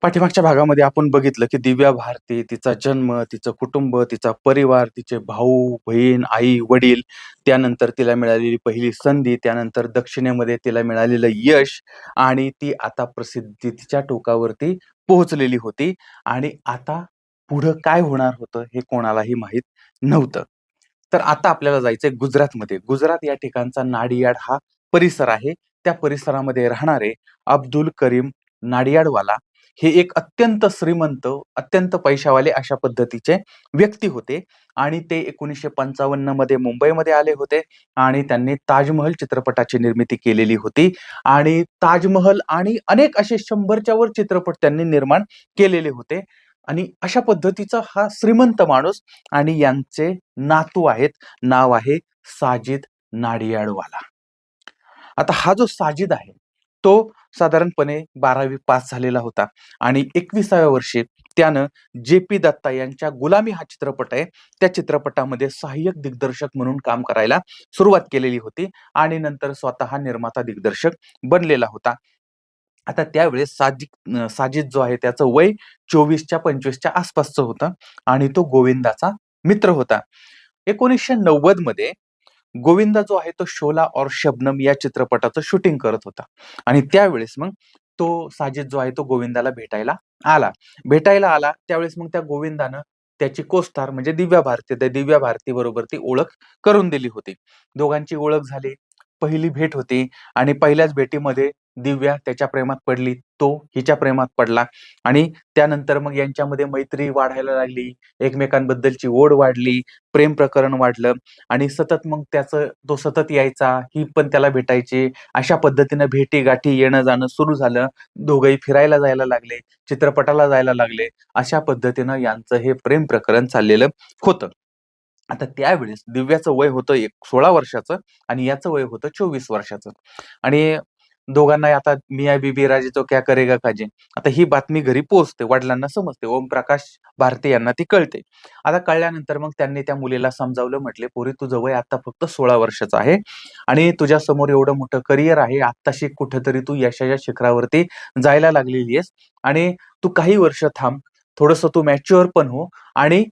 पाठीमागच्या भागामध्ये आपण बघितलं, की दिव्या भारती, तिचा जन्म, तिचं कुटुंब, तिचा परिवार, तिचे भाऊ, बहीण, आई-वडील, त्यानंतर तिला मिळालेली पहिली संधी, त्यानंतर दक्षिणेमध्ये तिला मिळालेलं यश आणि ती आता प्रसिद्धीच्या टोकावरती पोहोचलेली होती आणि आता पुढं काय होणार होतं हे कोणालाही माहीत नव्हतं. तर आता आपल्याला जायचंय गुजरातमध्ये. गुजरात या ठिकाणचा नाडियाड हा परिसर आहे. त्या परिसरामध्ये राहणारे अब्दुल करीम नाडियाडवाला हे एक अत्यंत श्रीमंत, अत्यंत पैशावाले अशा पद्धतीचे व्यक्ती होते आणि ते 1955 मध्ये मुंबईमध्ये आले होते आणि त्यांनी ताजमहल चित्रपटाची निर्मिती केलेली होती आणि ताजमहल आणि अनेक असे 100च्या वर चित्रपट त्यांनी निर्माण केलेले होते आणि अशा पद्धतीचा हा श्रीमंत माणूस आणि यांचे नातू आहेत. नाव आहे साजिद नाडियाडवाला. आता हा जो साजिद आहे, तो साधारणपणे 12वी पास झालेला होता आणि 21व्या वर्षी त्यानं जे.पी. दत्ता यांच्या गुलामी हा चित्रपट आहे, त्या चित्रपटामध्ये सहाय्यक दिग्दर्शक म्हणून काम करायला सुरुवात केलेली होती आणि नंतर स्वतः निर्माता दिग्दर्शक बनलेला होता. आता त्यावेळेस साजिद जो आहे त्याचं वय 24च्या 25च्या आसपासचं होतं आणि तो गोविंदाचा मित्र होता. 1990 मध्ये गोविंदा जो आहे तो शोला और शबनम या चित्रपटाचं शूटिंग करत होता आणि त्यावेळेस मग तो साजिद जो आहे तो गोविंदाला आला. भेटायला आला त्यावेळेस मग त्या गोविंदानं त्याची को-स्टार म्हणजे दिव्या भारती, त्या दिव्या भारती बरोबर ती ओळख करून दिली होती. दोघांची ओळख झाली. पहिली भेट होती आणि पहिल्याच भेटीमध्ये दिव्या त्याच्या प्रेमात पडली. तो हिच्या प्रेमात पडला आणि त्यानंतर मग यांच्यामध्ये मैत्री वाढायला लागली. एकमेकांबद्दलची ओढ वाढली. प्रेम प्रकरण वाढलं. आणि सतत मग तो सतत यायचा, ही पण त्याला भेटायची. अशा पद्धतीनं भेटी-गाठी, येणं-जाणं सुरू झालं. दोघंही फिरायला जायला लागले, चित्रपटाला जायला लागले. अशा पद्धतीनं यांचं हे प्रेम प्रकरण चाललेलं होतं. आता त्यावेळेस दिव्याचं वय होतं 16 वर्षाचं आणि याचं वय होतं 24 वर्षाचं आणि दोघांनाही आता मियाँ बीबी राजी तो क्या करेगा काजी. आता ही बातमी घरी पोहोचते, वडिलांना समजते. ओमप्रकाश भारती यांना ती कळते. आता कळल्यानंतर मग त्यांनी त्या मुलीला समजावलं, म्हटले, "पोरी तुझं वय आता फक्त 16 वर्षाचं आहे आणि तुझ्या समोर एवढं मोठं करियर आहे. आत्ताशी कुठेतरी तू यशाच्या शिखरावरती जायला लागलेली आहेस आणि तू काही वर्ष थांब. थोडंसं तू मॅच्युअर पण हो आणि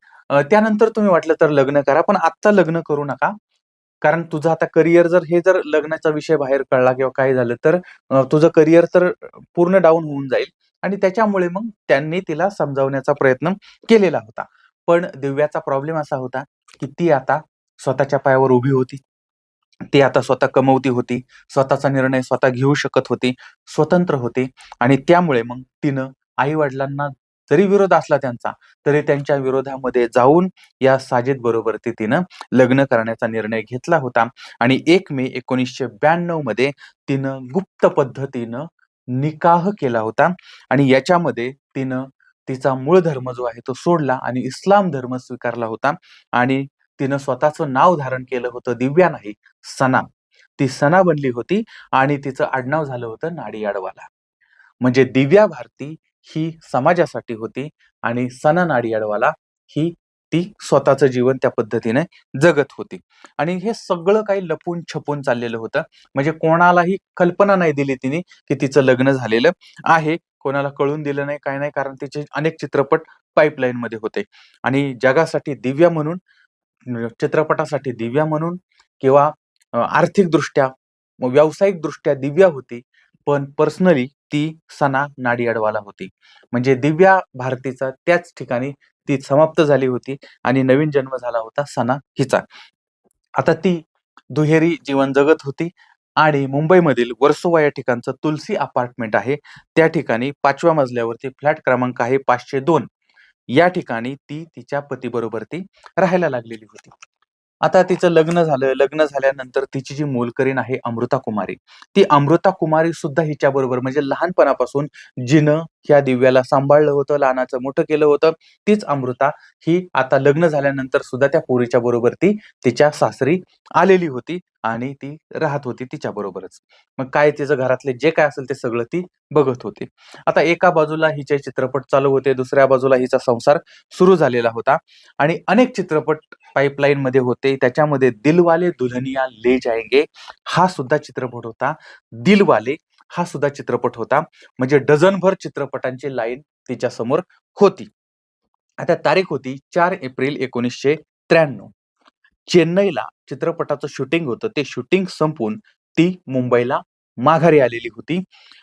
त्यानंतर तुम्ही वाटलं तर लग्न करा. पण आत्ता लग्न करू नका. कारण तुझं आता करियर जर लग्नाचा विषय बाहेर कळला किंवा काय झालं तर तुझं करियर तर पूर्ण डाउन होऊन जाईल." आणि त्याच्यामुळे मग त्यांनी तिला समजावण्याचा प्रयत्न केलेला होता. पण दिव्याचा प्रॉब्लेम असा होता, की ती आता स्वतःच्या पायावर उभी होती. ती आता स्वतः कमवती होती. स्वतःचा निर्णय स्वतः घेऊ शकत होती. स्वतंत्र होती आणि त्यामुळे मग तिनं आई-वडिलांना जरी विरोध असला त्यांचा, तरी त्यांच्या विरोधामध्ये जाऊन या साजिद बरोबर तिनं लग्न करण्याचा निर्णय घेतला होता आणि 1 मे 1992 मध्ये तिनं गुप्त पद्धतीनं निकाह केला होता आणि याच्यामध्ये तिनं तिचा मूळ धर्म जो आहे तो सोडला आणि इस्लाम धर्म स्वीकारला होता आणि तिनं स्वतःचं नाव धारण केलं होतं. दिव्या नाही, सना. ती सना बनली होती आणि तिचं आडनाव झालं होतं नाडियाडवाला. म्हणजे दिव्या भारती ही समाजासाठी होती आणि सना नाडियाडवाला ही ती स्वतःचं जीवन त्या पद्धतीने जगत होती. आणि हे सगळं काही लपून-छपून चाललेलं होतं. म्हणजे कोणालाही कल्पना नाही दिली तिने, की तिचं लग्न झालेलं आहे. कोणाला कळून दिलं नाही, काही नाही. कारण तिचे अनेक चित्रपट पाईपलाईनमध्ये होते आणि जगासाठी दिव्या म्हणून, चित्रपटासाठी दिव्या म्हणून किंवा आर्थिकदृष्ट्या, व्यावसायिकदृष्ट्या दिव्या होती. पण पर्सनली ती सना नाडियाडवाला होती. म्हणजे दिव्या भारतीचा त्याच ठिकाणी ती समाप्त झाली होती आणि नवीन जन्म झाला होता सना हिचा. आता ती दुहेरी जीवन जगत होती आणि मुंबईमधील वर्सोवा या ठिकाणचं तुलसी अपार्टमेंट आहे. त्या ठिकाणी 5व्या मजल्यावरती फ्लॅट क्रमांक आहे 502. या ठिकाणी ती तिच्या पतीबरोबर ती राहायला लागलेली होती. आता तिचं लग्न झालं. लग्न झाल्यानंतर तिची जी मोलकरीण आहे अमृता कुमारी. ती अमृता कुमारी सुद्धा हिच्याबरोबर म्हणजे लहानपणापासून जिनं ह्या दिव्याला सांभाळलं होतं, लहानाचं मोठं केलं होतं. तीच अमृता ही आता लग्न झाल्यानंतर सुद्धा त्या पोरीच्या बरोबर ती तिच्या सासरी आलेली होती आणि ती राहत होती तिच्याबरोबरच. मग काय तिचं घरातले जे काय असेल ते सगळं ती बघत होती. आता एका बाजूला हिचे चित्रपट चालू होते, दुसऱ्या बाजूला हिचा संसार सुरू झालेला होता आणि अनेक चित्रपट पाईपलाईनमध्ये होते. त्याच्यामध्ये दिलवाले दुल्हनिया ले जाएंगे हा सुद्धा चित्रपट होता. दिलवाले हा सुद्धा चित्रपट होता. म्हणजे डझनभर चित्रपटांची लाईन तिच्या समोर होती. आता तारीख होती 4 एप्रिल 1993. चेन्नईला चित्रपटाचं शूटिंग होतं. ते शूटिंग संपवून ती मुंबईला माघारी आलेली होती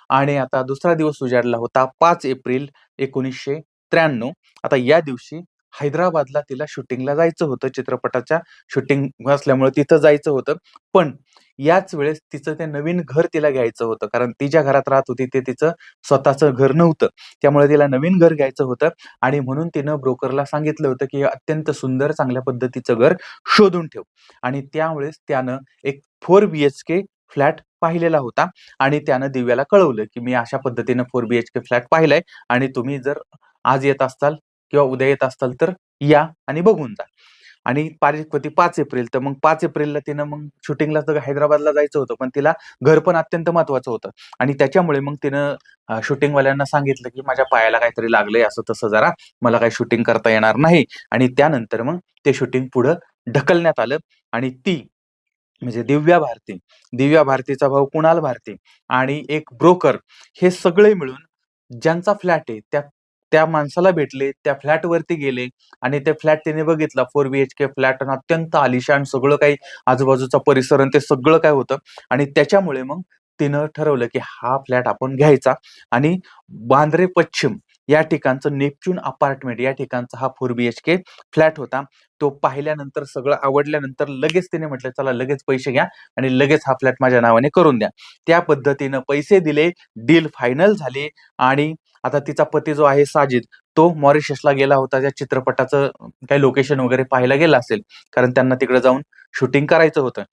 आणि आता दुसरा दिवस उजाडला होता 5 एप्रिल 1993. आता या दिवशी हैदराबादला तिला शूटिंगला जायचं होतं. चित्रपटाच्या शूटिंग असल्यामुळे तिथं जायचं होतं. पण याच वेळेस तिचं ते नवीन घर तिला घ्यायचं होतं. कारण ती ज्या घरात राहत होती ते तिचं स्वतःचं घर नव्हतं. त्यामुळे तिला नवीन घर घ्यायचं होतं आणि म्हणून तिनं ब्रोकरला सांगितलं होतं, की अत्यंत सुंदर चांगल्या पद्धतीचं घर शोधून ठेव. आणि त्यावेळेस त्यानं एक 4 बीएचके फ्लॅट पाहिलेला होता आणि त्यानं दिव्याला कळवलं, की मी अशा पद्धतीनं 4 बीएचके फ्लॅट पाहिलाय आणि तुम्ही जर आज येत असताल किंवा उद्या येत असताल तर या आणि बघून जा. आणि तारीख होती 5 एप्रिल. तर मग 5 एप्रिलला तिनं मग शूटिंगला तर हैदराबादला जायचं होतं. पण तिला घर पण अत्यंत महत्वाचं होतं आणि त्याच्यामुळे मग तिनं शूटिंगवाल्यांना सांगितलं, की माझ्या पायाला काहीतरी लागलंय असं-तसं जरा. मला काही शूटिंग करता येणार नाही आणि त्यानंतर मग ते शूटिंग पुढं ढकलण्यात आलं आणि ती म्हणजे दिव्या भारतीचा भाऊ कुणाल भारती आणि एक ब्रोकर हे सगळे मिळून ज्यांचा फ्लॅट आहे त्या त्या माणसाला भेटले, त्या फ्लॅटवरती गेले आणि ते फ्लॅट त्याने बघितला 4 बीएचके फ्लॅट आणि अत्यंत आलिशान सगळं काही आजूबाजूचा परिसर आणि ते सगळं काय होतं आणि त्याच्यामुळे मग तिनं ठरवलं, की हा फ्लॅट आपण घ्यायचा आणि वांद्रे पश्चिम या ठिकाणचं नेपच्यून अपार्टमेंट या ठिकाणचा हा 4 बीएचके फ्लॅट होता. तो पाहिल्यानंतर सगळं आवडल्यानंतर लगेच तिने म्हटलं, "चला लगेच पैसे घ्या आणि लगेच हा फ्लॅट माझ्या नावाने करून द्या." त्या पद्धतीनं पैसे दिले, डील फायनल झाली आणि आता तिचा पती जो आहे साजिद, तो मॉरिशसला गेला होता. त्या चित्रपटाचं काही लोकेशन वगैरे पाहायला गेला असेल. कारण त्यांना तिकडे जाऊन शूटिंग करायचं होतं.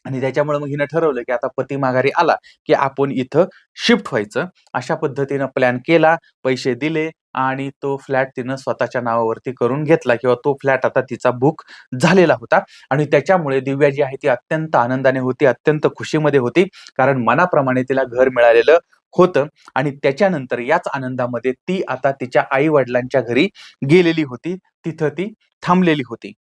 आणि त्याच्यामुळे मग हिनं ठरवलं, की आता पती माघारी आला, की आपण इथं शिफ्ट व्हायचं. अशा पद्धतीनं प्लॅन केला, पैसे दिले आणि तो फ्लॅट तिनं स्वतःच्या नावावरती करून घेतला किंवा तो फ्लॅट आता तिचा बुक झालेला होता आणि त्याच्यामुळे दिव्या जी आहे ती अत्यंत आनंदाने होती, अत्यंत खुशीमध्ये होती. कारण मनाप्रमाणे तिला घर मिळालेलं होतं आणि त्याच्यानंतर याच आनंदामध्ये ती आता तिच्या आई-वडिलांच्या घरी गेलेली होती. तिथं ती थांबलेली होती.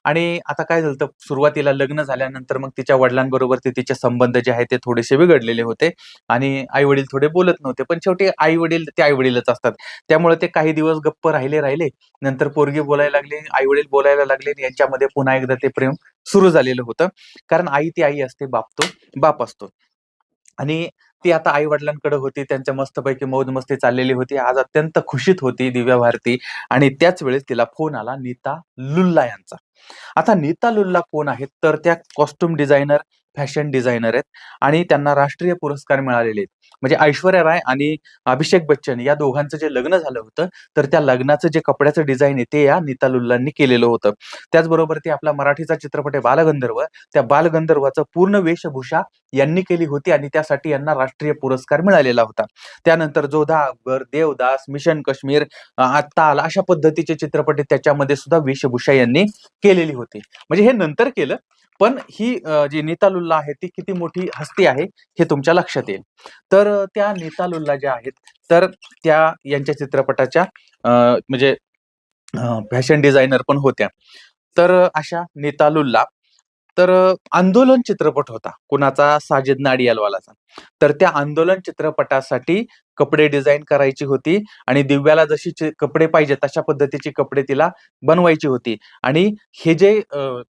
आणि आता काय झालं सुरुवातीला लग्न झाल्यानंतर मग तिच्या वडिलांबरोबर तिचे संबंध जे आहेत ते थोडेसे बिघडलेले होते आणि आई-वडील थोडे बोलत नव्हते. पण शेवटी आई-वडील ते आई-वडीलच असतात. त्यामुळे ते काही दिवस गप्प राहिले. नंतर पोरगी बोलायला लागली, आई-वडील बोलायला लागले आणि यांच्यामध्ये पुन्हा एकदा ते प्रेम सुरू झालेलं होतं. कारण आई ती आई असते, बाप तो बाप असतो. आणि ती आता आई-वडिलांकडे होती. त्यांच्या मस्तपैकी मौज-मस्ती चाललेली होती. आज अत्यंत खुशीत होती दिव्या भारती आणि त्याच वेळेस तिला फोन आला नीता लुल्ला यांचा. आता नीता लुल्ला कोण आहेत? तर त्या कॉस्ट्यूम डिझायनर, फॅशन डिझायनर आहेत आणि त्यांना राष्ट्रीय पुरस्कार मिळालेले आहेत. म्हणजे ऐश्वर्या राय आणि अभिषेक बच्चन या दोघांचं जे लग्न झालं होतं, तर त्या लग्नाचं जे कपड्याचं डिझाइन आहे ते या नीता लुल्लांनी केलेलं होतं. त्याचबरोबर ते आपला मराठीचा चित्रपट आहे बालगंधर्व, त्या बालगंधर्वाचं पूर्ण वेशभूषा यांनी केली होती आणि त्यासाठी यांना राष्ट्रीय पुरस्कार मिळालेला होता. त्यानंतर जोधा अकबर, देवदास, मिशन काश्मीर, ताल अशा पद्धतीचे चित्रपट आहेत त्याच्यामध्ये सुद्धा वेशभूषा यांनी केलेली होती. म्हणजे हे नंतर केलं, पण ही जी नीता लुल्ला आहे ती किती मोठी हस्ती आहे हे तुमच्या लक्षात येईल. तर त्या नीता लुल्ला ज्या आहेत, तर त्या यांच्या चित्रपटाच्या म्हणजे फॅशन डिझायनर पण होत्या. तर अशा नीता लुल्ला तर आंदोलन चित्रपट होता. कुणाचा? साजिद नाडियाडवालाचा. तर त्या आंदोलन चित्रपटासाठी कपडे डिझाइन करायची होती आणि दिव्याला जशी कपडे पाहिजे तशा पद्धतीचे कपडे तिला बनवायची होती आणि हे जे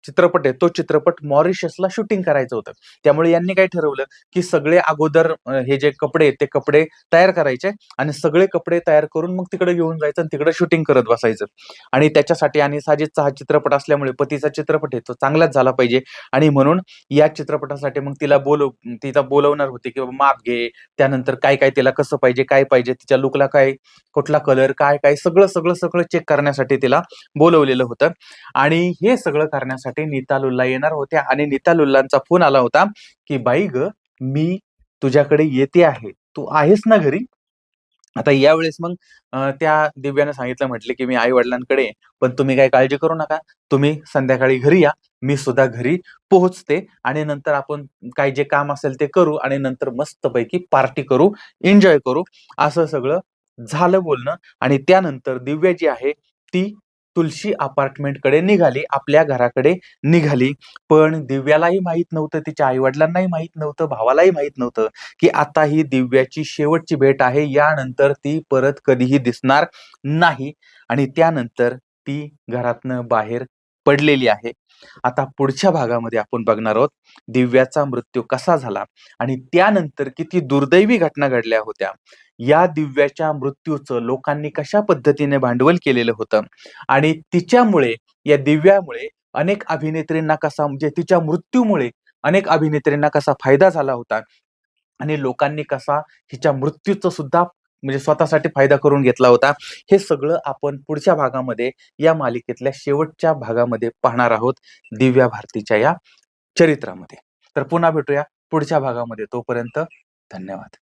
चित्रपट आहे तो चित्रपट मॉरिशसला शूटिंग करायचं होतं. त्यामुळे यांनी काय ठरवलं, की सगळे अगोदर हे जे कपडे आहेत ते कपडे तयार करायचे आणि सगळे कपडे तयार करून मग तिकडे घेऊन जायचं आणि तिकडे शूटिंग करत बसायचं. आणि त्याच्यासाठी आणि साजिदचा हा चित्रपट असल्यामुळे पतीचा चित्रपट आहे तो चांगलाच झाला पाहिजे आणि म्हणून या चित्रपटासाठी मग तिला बोलवणार होते, की माप घे, त्यानंतर काय-काय तिला कसं पाहिजे, काय पाहिजे, तिच्या लूकला काय, कुठला कलर, काय-काय सगळं चेक करण्यासाठी तिला बोलवलेलं होतं आणि हे सगळं करण्यासाठी नीता लुल्ला येणार होत्या आणि नीता लुल्लांचा फोन आला होता, की "बाई गं, मी तुझ्याकडे येते आहे. तू आहेस ना घरी?" आता यावेळेस मग त्या दिव्यानं सांगितलं म्हटले, की "मी आई-वडिलांकडे आहे, पण तुम्ही काही काळजी करू नका. तुम्ही संध्याकाळी घरी या. मी सुद्धा घरी पोहोचते आणि नंतर आपण काही जे काम असेल ते करू आणि नंतर मस्तपैकी पार्टी करू, एन्जॉय करू." असं सगळं झालं बोलणं आणि त्यानंतर दिव्या जी आहे ती तुलसी अपार्टमेंटकडे निघाली, आपल्या घराकडे निघाली. पण दिव्यालाही माहित नव्हतं, तिच्या आई-वडिलांनाही माहित नव्हतं, भावालाही माहित नव्हतं, की आता ही दिव्याची शेवटची भेट आहे. यानंतर ती परत कधीही दिसणार नाही आणि त्यानंतर ती घरातनं बाहेर पडलेली आहे. आता पुढच्या भागामध्ये आपण बघणार आहोत, दिव्याचा मृत्यू कसा झाला आणि त्यानंतर किती दुर्दैवी घटना घडल्या होत्या. या दिव्याच्या मृत्यूचं लोकांनी कशा पद्धतीने भांडवल केलेलं होतं आणि तिच्यामुळे, या दिव्यामुळे अनेक अभिनेत्रींना कसा, म्हणजे तिच्या मृत्यूमुळे अनेक अभिनेत्रींना कसा फायदा झाला होता आणि लोकांनी कसा हिच्या मृत्यूचा सुद्धा म्हणजे स्वतःसाठी फायदा करून घेतला होता. हे सगळं आपण पुढच्या भागामध्ये, या मालिकेतल्या शेवटच्या भागामध्ये पाहणार आहोत, दिव्या भारतीच्या या चरित्रामध्ये. तर पुन्हा भेटूया पुढच्या भागामध्ये. तोपर्यंत धन्यवाद.